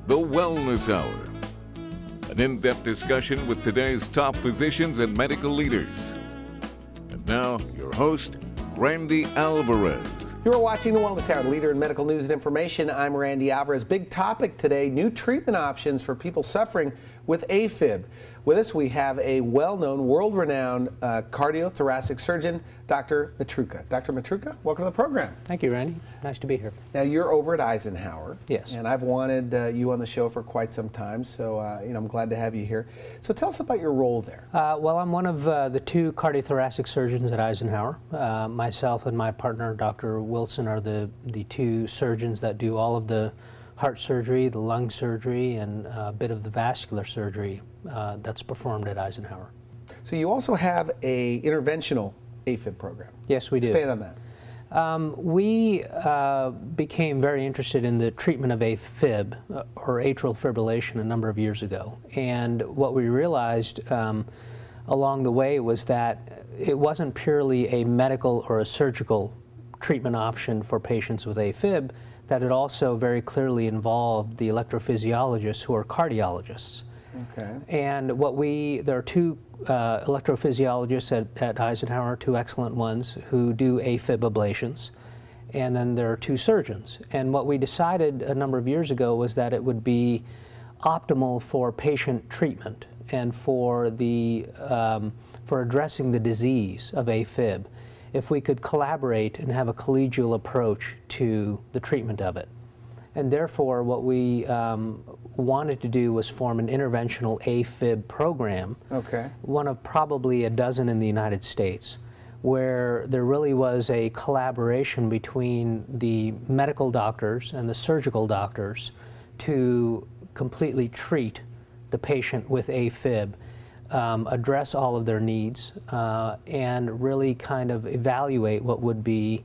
The Wellness Hour. An in-depth discussion with today's top physicians and medical leaders. And now, your host, Randy Alvarez. You are watching The Wellness Hour, leader in medical news and information. I'm Randy Alvarez. Big topic today, new treatment options for people suffering with AFib. With us, we have a well-known, world-renowned cardiothoracic surgeon, Dr. Mitruka. Dr. Mitruka, welcome to the program. Thank you, Randy. Nice to be here. Now, you're over at Eisenhower. Yes. And I've wanted you on the show for quite some time, so I'm glad to have you here. So tell us about your role there. Well, I'm one of the two cardiothoracic surgeons at Eisenhower. Myself and my partner, Dr. Wilson, are the two surgeons that do all of the heart surgery, the lung surgery, and a bit of the vascular surgery that's performed at Eisenhower. So you also have a interventional AFib program. Yes, we do. Expand on that. We became very interested in the treatment of AFib, or atrial fibrillation, a number of years ago. And what we realized along the way was that it wasn't purely a medical or a surgical treatment option for patients with AFib, that it also very clearly involved the electrophysiologists who are cardiologists. Okay. And there are two electrophysiologists at Eisenhower, two excellent ones, who do AFib ablations. And then there are two surgeons. And what we decided a number of years ago was that it would be optimal for patient treatment and for addressing the disease of AFib if we could collaborate and have a collegial approach to the treatment of it. And therefore, what we wanted to do was form an interventional AFib program, one of probably a dozen in the United States, where there really was a collaboration between the medical doctors and the surgical doctors to completely treat the patient with AFib, address all of their needs, and really kind of evaluate what would be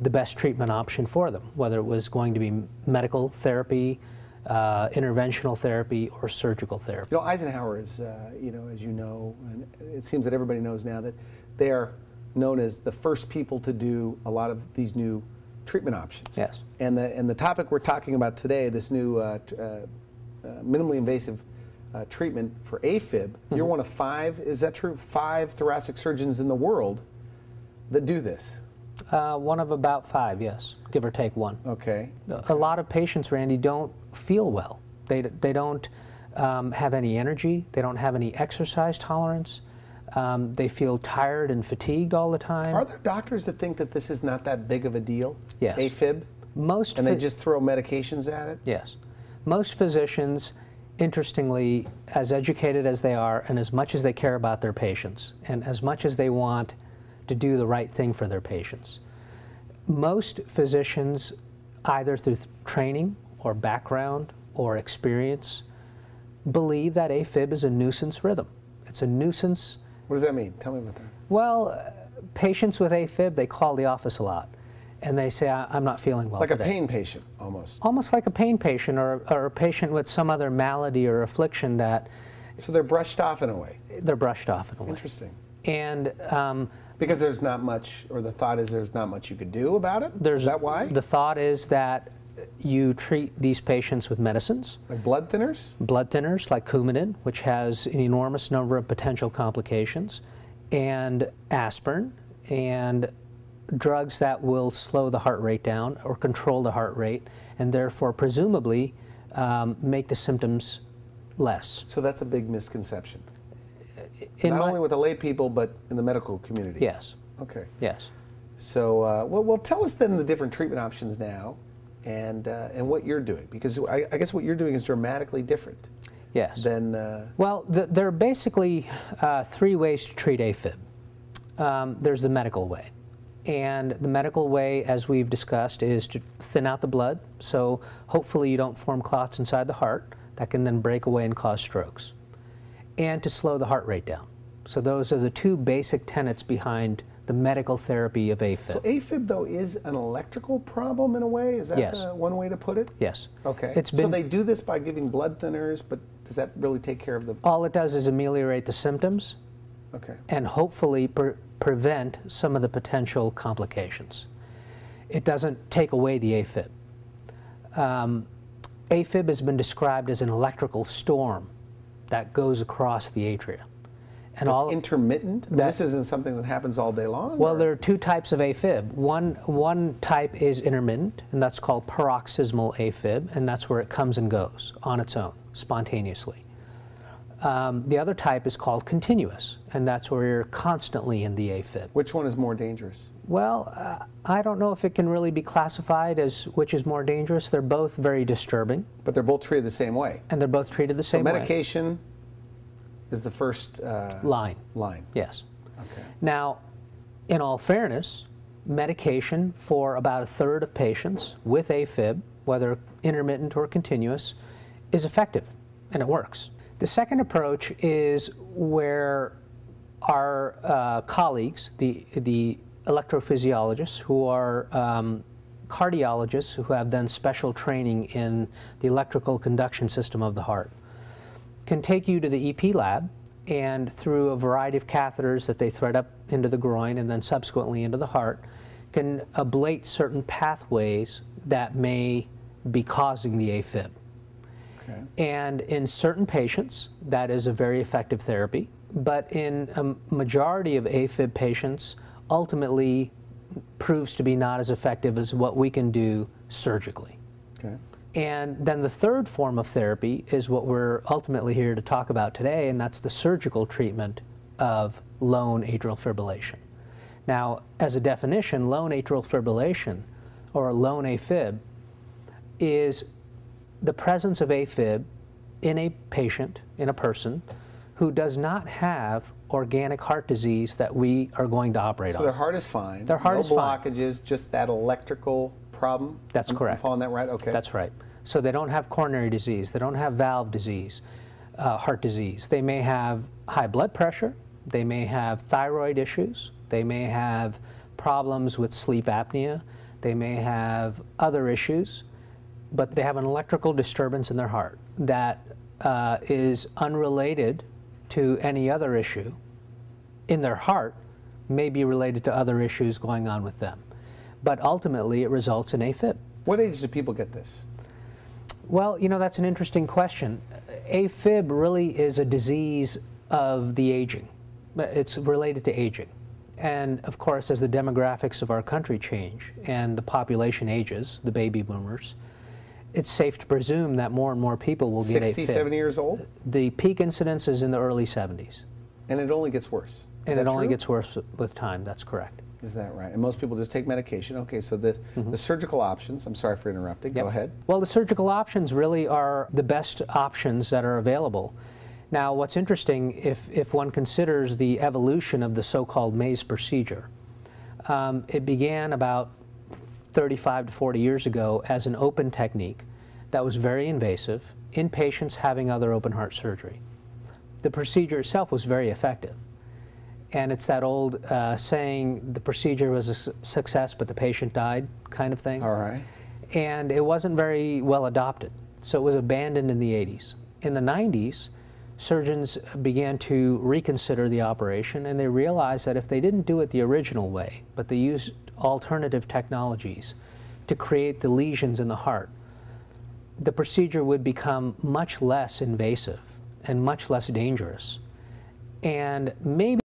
the best treatment option for them, whether it was going to be medical therapy, interventional therapy, or surgical therapy. You know, Eisenhower is, as you know, and it seems that everybody knows now that they are known as the first people to do a lot of these new treatment options. Yes. And the topic we're talking about today, this new minimally invasive treatment for AFib, you're one of 5, is that true? 5 thoracic surgeons in the world that do this. One of about 5, yes, give or take 1. Okay. A lot of patients, Randy, don't feel well. They don't have any energy. They don't have any exercise tolerance. They feel tired and fatigued all the time. Are there doctors that think that this is not that big of a deal? Yes. AFib? And they just throw medications at it? Yes. Most physicians, interestingly, as educated as they are and as much as they care about their patients and as much as they want to do the right thing for their patients, most physicians, either through training or background or experience, believe that AFib is a nuisance rhythm. It's a nuisance. What does that mean? Tell me about that. Well, patients with AFib, they call the office a lot. And they say, I'm not feeling well today. Like a pain patient, almost. Almost like a pain patient or a patient with some other malady or affliction that... So they're brushed off in a way. They're brushed off in a way. Interesting. And... because there's not much, or the thought is there's not much you could do about it? Is that why? The thought is that you treat these patients with medicines. Like blood thinners? Blood thinners, like Coumadin, which has an enormous number of potential complications, and aspirin, and drugs that will slow the heart rate down or control the heart rate, and therefore presumably make the symptoms less. So that's a big misconception. Not only with the lay people, but in the medical community. Yes. Okay. Yes. So, well, tell us then the different treatment options now, and what you're doing, because I guess what you're doing is dramatically different. Yes. Than. Well, there are basically 3 ways to treat AFib. There's the medical way. And the medical way, as we've discussed, is to thin out the blood, so hopefully you don't form clots inside the heart that can then break away and cause strokes, and to slow the heart rate down. So those are the 2 basic tenets behind the medical therapy of AFib. So AFib, though, is an electrical problem in a way? Is that yes. One way to put it? Yes. Okay. So they do this by giving blood thinners, but does that really take care of the... All it does is ameliorate the symptoms. Okay. And hopefully prevent some of the potential complications. It doesn't take away the AFib. Afib has been described as an electrical storm that goes across the atria. And it's intermittent? This isn't something that happens all day long? Well, there are two types of Afib. One type is intermittent, and that's called paroxysmal Afib, and that's where it comes and goes on its own, spontaneously. The other type is called continuous, and that's where you're constantly in the Afib. Which one is more dangerous? Well, I don't know if it can really be classified as which is more dangerous. They're both very disturbing. But they're both treated the same way? And they're both treated the same way. Medication is the first line. Yes. Okay. Now, in all fairness, medication for about a third of patients with Afib, whether intermittent or continuous, is effective, and it works. The second approach is where our colleagues, the electrophysiologists, who are cardiologists who have done special training in the electrical conduction system of the heart, can take you to the EP lab, and through a variety of catheters that they thread up into the groin and then subsequently into the heart, can ablate certain pathways that may be causing the Afib. Okay. And in certain patients, that is a very effective therapy, but in a majority of Afib patients, ultimately proves to be not as effective as what we can do surgically. Okay. And then the third form of therapy is what we're ultimately here to talk about today, and that's the surgical treatment of lone atrial fibrillation. Now, as a definition, lone atrial fibrillation, or lone Afib, is the presence of Afib in a patient, in a person, who does not have organic heart disease that we are going to operate on. So their heart is fine. Their heart is fine. No blockages, just that electrical problem? That's correct. I'm following that right? Okay. That's right. So they don't have coronary disease, they don't have valve disease, heart disease. They may have high blood pressure, they may have thyroid issues, they may have problems with sleep apnea, they may have other issues, but they have an electrical disturbance in their heart that is unrelated to any other issue in their heart, may be related to other issues going on with them. But ultimately, it results in Afib. What age do people get this? Well, you know, that's an interesting question. Afib really is a disease of the aging. It's related to aging. And of course, as the demographics of our country change and the population ages, the baby boomers, it's safe to presume that more and more people will get Afib. 60, 70 years old? The peak incidence is in the early 70s. And it only gets worse? And it only gets worse with time, that's correct. Is that right? And most people just take medication. Okay, so the surgical options, I'm sorry for interrupting, go ahead. Well, the surgical options really are the best options that are available. Now, what's interesting, if one considers the evolution of the so-called maze procedure, it began about 35 to 40 years ago as an open technique that was very invasive in patients having other open heart surgery. The procedure itself was very effective. And it's that old saying, the procedure was a success, but the patient died kind of thing. All right. And it wasn't very well adopted. So it was abandoned in the 80s. In the 90s, surgeons began to reconsider the operation, and they realized that if they didn't do it the original way, but they used alternative technologies to create the lesions in the heart, the procedure would become much less invasive and much less dangerous. And maybe